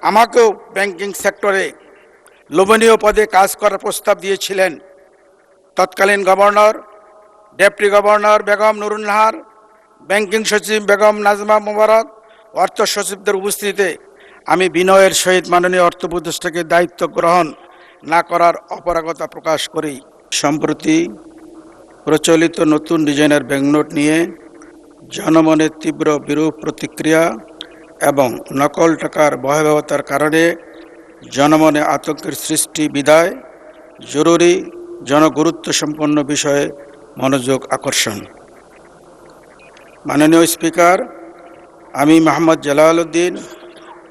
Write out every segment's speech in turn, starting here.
আমাকেও ব্যাংকিং সেক্টরে লোভনীয় পদে কাজ করার প্রস্তাব দিয়েছিলেন তৎকালীন governor, deputy governor Begum Nurun Nahar, banking সচিব বেগম নাজমা মোবারক, অর্থ সচিবদের উপস্থিতিতে আমি বিনয়ের সহিত মাননীয় অর্থ উপদেষ্টাকে দায়িত্ব গ্রহণ না করার অপারগতা প্রকাশ করি। সম্প্রতি প্রচলিত নতুন ডিজাইনের ব্যাংকনোট নিয়ে জনমনে তীব্র বিরূপ প্রতিক্রিয়া এবং নকল টাকার ভয়াবহতার কারণে জনমনে আতঙ্কের সৃষ্টি বিধায় জরুরি জনগুরুত্বসম্পন্ন বিষয়ে মনোযোগ আকর্ষণ। মাননীয় স্পিকার, আমি মোহাম্মদ জালাল উদ্দিন,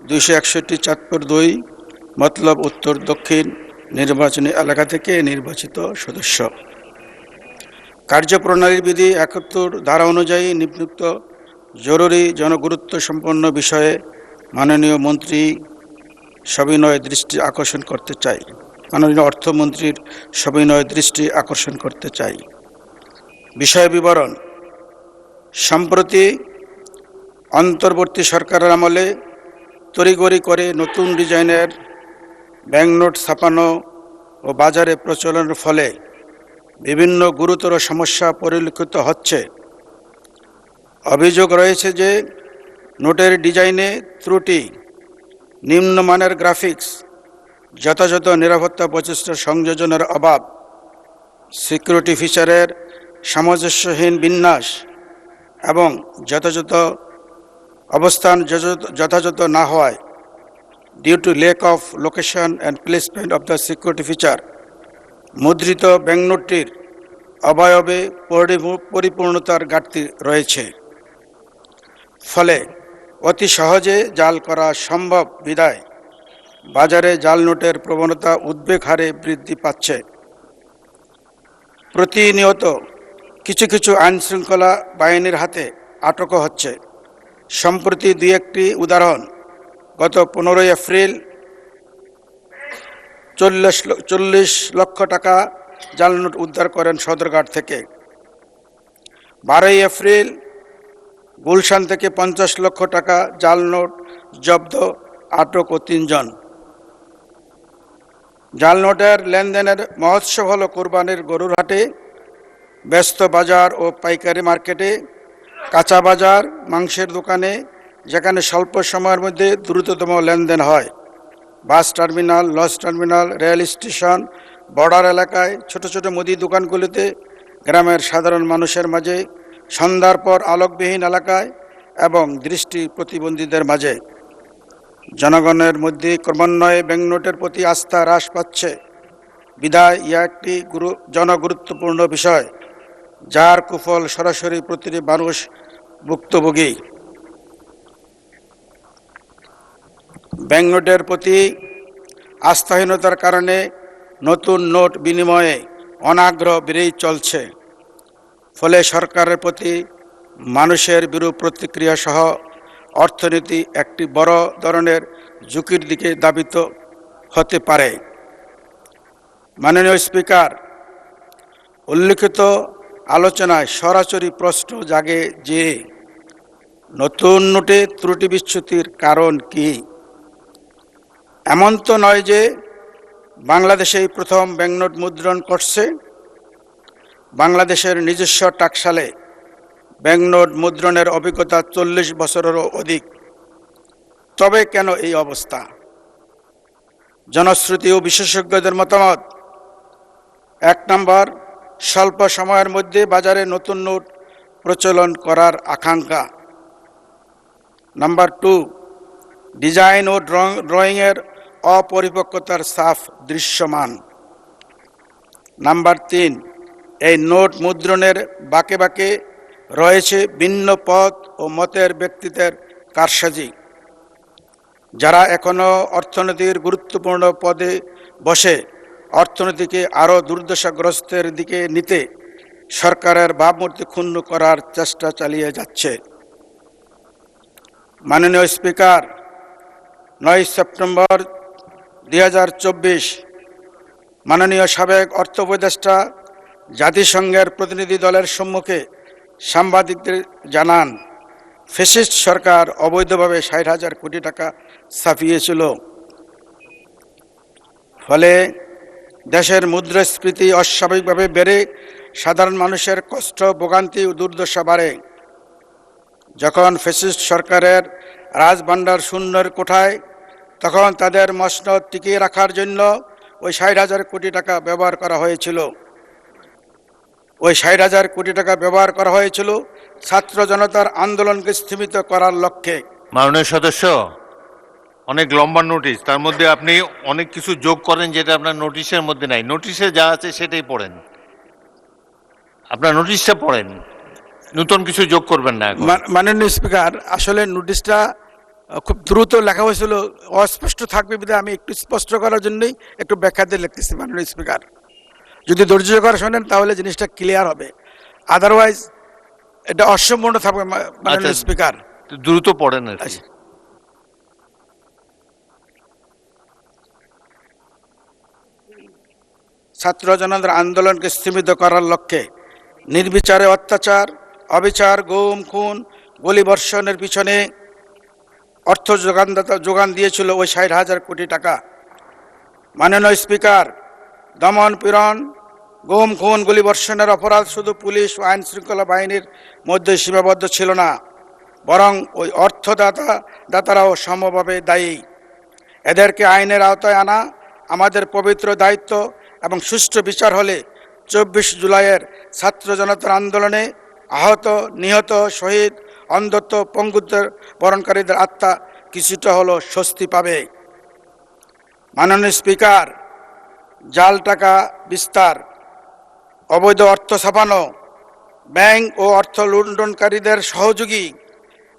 261 চাঁদপুর 2 মতলব উত্তর দক্ষিণ নির্বাচনী এলাকা থেকে নির্বাচিত সদস্য। কার্যপ্রণালীর বিধি 71 ধারা অনুযায়ী নিম্নোক্ত জরুরি জনগুরুত্বসম্পন্ন বিষয়ে মাননীয় মন্ত্রী সবিনয় দৃষ্টি আকর্ষণ করতে চাই। মাননীয় অর্থমন্ত্রীর সবিনয় দৃষ্টি আকর্ষণ করতে চাই। বিষয় বিবরণ: সম্প্রতি অন্তর্বর্তী সরকারের আমলে তড়িঘড়ি করে নতুন ডিজাইনের ব্যাংকনোট ছাপানো ও বাজারে প্রচলনের ফলে বিভিন্ন গুরুতর সমস্যা পরিলক্ষিত হচ্ছে। অভিযোগ রয়েছে যে নোটের ডিজাইনে ত্রুটি, নিম্নমানের গ্রাফিক্স, যথাযথ নিরাপত্তা প্রচেষ্টা সংযোজনের অভাব, সিকিউরিটি ফিচারের সামঞ্জস্যহীন বিন্যাস এবং যথাযথ অবস্থান যথাযথ না হওয়ায় due to lack of location and placement of the security feature মুদ্রিত ব্যাংকনোটটির অবয়বে পরিপূর্ণতার ঘাটতি রয়েছে। ফলে অতি সহজে জাল করা সম্ভব বিধায় বাজারে জাল নোটের প্রবণতা উদ্বেগ হারে বৃদ্ধি পাচ্ছে। প্রতিনিয়ত কিছু কিছু আইনশৃঙ্খলা বাহিনীর হাতে আটকও হচ্ছে। সম্প্রতি 2-1টি উদাহরণ: গত 15 এপ্রিল 40 লক্ষ টাকা জাল নোট উদ্ধার করেন সদরঘাট থেকে। 12 এপ্রিল গুলশান থেকে 50 লক্ষ টাকা জাল নোট জব্দ, আটক ও 3 জন। জাল নোটের লেনদেনের মহোৎসব হল কোরবানির গরুর হাটে, ব্যস্ত বাজার ও পাইকারি মার্কেটে, কাঁচা বাজার, মাংসের দোকানে, যেখানে স্বল্প সময়ের মধ্যে দ্রুততম লেনদেন হয়, bus terminal, launch terminal, rail station, border এলাকায়, ছোট ছোট মুদি দোকানগুলিতে, গ্রামের সাধারণ মানুষের মাঝে, সন্ধ্যার পর আলোকবিহীন এলাকায় এবং দৃষ্টি প্রতিবন্ধীদের মাঝে। জনগণের মধ্যে ক্রমান্বয়ে ব্যাংকনোটের প্রতি আস্থা হ্রাস পাচ্ছে বিধায় ইহা একটি জনগুরুত্বপূর্ণ বিষয়, যার কুফল সরাসরি প্রতিটি মানুষ ভুক্তভোগী। ব্যাংকনোটের প্রতি আস্থাহীনতার কারণে নতুন নোট বিনিময়ে অনাগ্রহ বেড়েই চলছে। ফলে সরকারের প্রতি মানুষের বিরূপ প্রতিক্রিয়া সহ অর্থনীতি একটি বড় ধরনের ঝুঁকির দিকে ধাবিত হতে পারে। মাননীয় স্পিকার, উল্লিখিত আলোচনায় সরাসরি প্রশ্ন জাগে যে নতুন নোটে ত্রুটি বিচ্যুতির কারণ কি? এমন তো নয় যে বাংলাদেশেই প্রথম ব্যাংকনোট মুদ্রণ করছে। বাংলাদেশের নিজস্ব টাকশালে ব্যাংকনোট মুদ্রণের অভিজ্ঞতা 40 বছরেরও অধিক। তবে কেন এই অবস্থা? জনশ্রুতি ও বিশেষজ্ঞদের মতামত: 1 নম্বর, স্বল্প সময়ের মধ্যে বাজারে নতুন নোট প্রচলন করার আকাঙ্ক্ষা। নাম্বার 2, ডিজাইন ও ড্রয়িংয়ের অপরিপক্কতার ছাপ দৃশ্যমান। নাম্বার 3, এই নোট মুদ্রণের বাঁকে বাঁকে রয়েছে ভিন্ন পথ ও মতের ব্যক্তিদের কারসাজি, যারা এখনো অর্থনীতির গুরুত্বপূর্ণ পদে বসে অর্থনীতিকে আরও দুর্দশাগ্রস্তের দিকে নিতে সরকারের ভাবমূর্তি ক্ষুণ্ণ করার চেষ্টা চালিয়ে যাচ্ছে। মাননীয় স্পিকার, 9 সেপ্টেম্বর 2024 মাননীয় সাবেক অর্থ উপদেষ্টা জাতিসংঘের প্রতিনিধি দলের সম্মুখে সাংবাদিকদের জানান, ফ্যাসিস্ট সরকার অবৈধভাবে ৬০,০০০ কোটি টাকা ছাপিয়েছিল। ফলে দেশের মুদ্রাস্ফীতি অস্বাভাবিকভাবে বেড়ে সাধারণ মানুষের কষ্ট, ভোগান্তি ও দুর্দশা বাড়ে। যখন ফ্যাসিস্ট সরকারের রাজভাণ্ডার শূন্যের কোঠায়, তখন তাদের মসনদ টিকিয়ে রাখার জন্য ওই ৬০,০০০ কোটি টাকা ব্যবহার করা হয়েছিল। ওই ৬০,০০০ কোটি টাকা ব্যবহার করা হয়েছিল ছাত্র জনতার আন্দোলনকে স্থিমিত করার লক্ষ্যে। মাননীয় সদস্য, অনেক লম্বা নোটিশ, তার মধ্যে আপনি অনেক কিছু যোগ করেন যেটা আপনার নোটিশের মধ্যে নাই। নোটিশে যা আছে সেটাই পড়েন, আপনার নোটিশটা পড়েন, নতুন কিছু যোগ করবেন না। মাননীয় স্পিকার, আসলে নোটিশটা খুব দ্রুত লেখা হয়েছিল, অস্পষ্ট থাকবে বিধায় আমি একটু স্পষ্ট করার জন্যই একটু ব্যাখ্যা দিয়ে লিখতেছি। মাননীয় স্পিকার, যদি ধৈর্য করে শোনেন তাহলে জিনিসটা ক্লিয়ার হবে, আদারওয়াইজ এটা অসম্পূর্ণ থাকবে। মাননীয় স্পিকার, দ্রুত পড়েন আর কি। ছাত্র জনতার আন্দোলনকে স্থিমিত করার লক্ষ্যে নির্বিচারে অত্যাচার, অবিচার, গুম, খুন, গুলিবর্ষণের পিছনে অর্থ যোগান দিয়েছিল ওই ৬০,০০০ কোটি টাকা। মাননীয় স্পিকার, দমন পীড়ন, গুম, খুন, গুলিবর্ষণের অপরাধ শুধু পুলিশ ও আইন শৃঙ্খলা বাহিনীর মধ্যে সীমাবদ্ধ ছিল না, বরং ওই অর্থদাতারাও সমভাবে দায়ী। এদেরকে আইনের আওতায় আনা আমাদের পবিত্র দায়িত্ব এবং সুষ্ঠু বিচার হলে ২৪ জুলাইয়ের ছাত্র জনতার আন্দোলনে আহত, নিহত, শহীদ, অন্ধত্ব, পঙ্গুত্ব বরণকারীদের আত্মা কিছুটা হলো স্বস্তি পাবে। মাননীয় স্পিকার, জাল টাকা বিস্তার, অবৈধ অর্থ ছাপানো, ব্যাংক ও অর্থ লুণ্ঠনকারীদের সহযোগী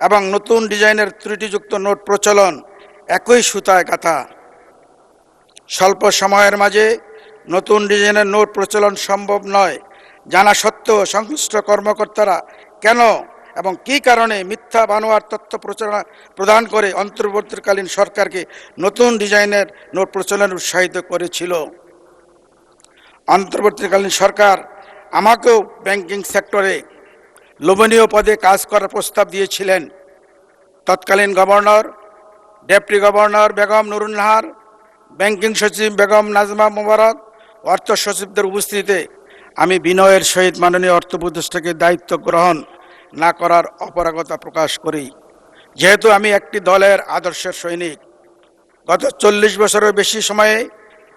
এবং নতুন ডিজাইনের ত্রুটিযুক্ত নোট প্রচলন একই সুতায় গাঁথা। স্বল্প সময়ের মাঝে নতুন ডিজাইনের নোট প্রচলন সম্ভব নয় জানা সত্ত্বেও সংশ্লিষ্ট কর্মকর্তারা কেন এবং কী কারণে মিথ্যা বানোয়ার তথ্য প্রদান করে অন্তর্বর্তীকালীন সরকারকে নতুন ডিজাইনের নোট প্রচলনে উৎসাহিত করেছিল। অন্তর্বর্তীকালীন সরকার আমাকেও ব্যাংকিং সেক্টরে লোভনীয় পদে কাজ করার প্রস্তাব দিয়েছিলেন। তৎকালীন governor, deputy governor Begum Nurun Nahar, banking সচিব বেগম নাজমা মোবারক, অর্থ সচিবদের উপস্থিতিতে আমি বিনয়ের সহিত মাননীয় অর্থ উপদেষ্টাকে দায়িত্ব গ্রহণ না করার অপারগতা প্রকাশ করি। যেহেতু আমি একটি দলের আদর্শের সৈনিক, গত ৪০ বছরের বেশি সময়ে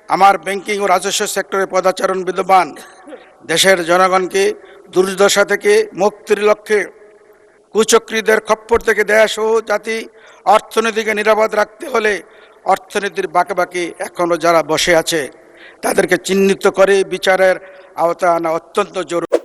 আমার ব্যাংকিং ও রাজস্ব সেক্টরে পদাচারণ বিদ্যমান। দেশের জনগণকে দুর্দশা থেকে মুক্তির লক্ষ্যে কুচক্রীদের খপ্পর থেকে দেশ ও জাতি অর্থনীতিকে নিরাপদ রাখতে হলে অর্থনীতির বাঁকে এখনও যারা বসে আছে তাদেরকে চিহ্নিত করে বিচারের আওতায় আনা অত্যন্ত জরুরি।